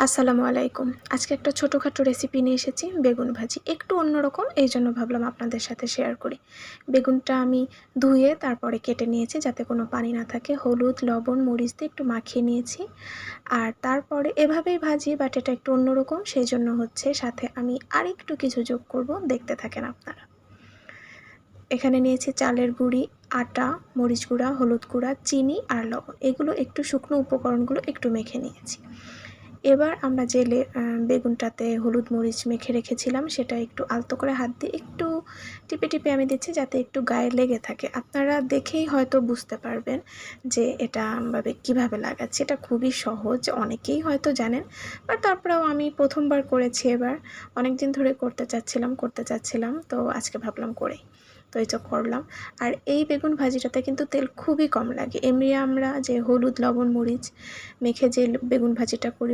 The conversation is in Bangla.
আসসালামু আলাইকুম। আজকে একটা ছোটোখাটো রেসিপি নিয়ে এসেছি, বেগুন ভাজি। একটু অন্যরকম, এইজন্য ভাবলাম আপনাদের সাথে শেয়ার করি। বেগুনটা আমি ধুয়ে তারপরে কেটে নিয়েছি যাতে কোনো পানি না থাকে। হলুদ, লবণ, মরিচ দিয়ে একটু মাখিয়ে নিয়েছি। আর তারপরে এভাবেই ভাজি, বাট এটা একটু অন্যরকম, সেইজন্য হচ্ছে সাথে আমি আরেকটু কিছু যোগ করব, দেখতে থাকেন আপনারা। এখানে নিয়েছি চালের গুঁড়ি, আটা, মরিচ গুঁড়া, হলুদ গুঁড়া, চিনি আর লবণ। এগুলো একটু শুকনো উপকরণগুলো একটু মেখে নিয়েছি। এবার আমরা যে বেগুনটাতে হলুদ মরিচ মেখে রেখেছিলাম সেটা একটু আলতো করে হাত দিয়ে একটু টিপে টিপে আমি দিচ্ছি যাতে একটু গায়ে লেগে থাকে। আপনারা দেখেই হয়তো বুঝতে পারবেন যে এটা ভাবে কীভাবে লাগাচ্ছি। এটা খুবই সহজ, অনেকেই হয়তো জানেন, বাট তারপরেও আমি প্রথমবার করেছি এবার। অনেক দিন ধরে করতে চাচ্ছিলাম, তো আজকে ভাবলাম করেই। তো এই তো করলাম। আর এই বেগুন ভাজিটাতে কিন্তু তেল খুবই কম লাগে। এমনি আমরা যে হলুদ, লবণ, মরিচ মেখে যে বেগুন ভাজিটা করি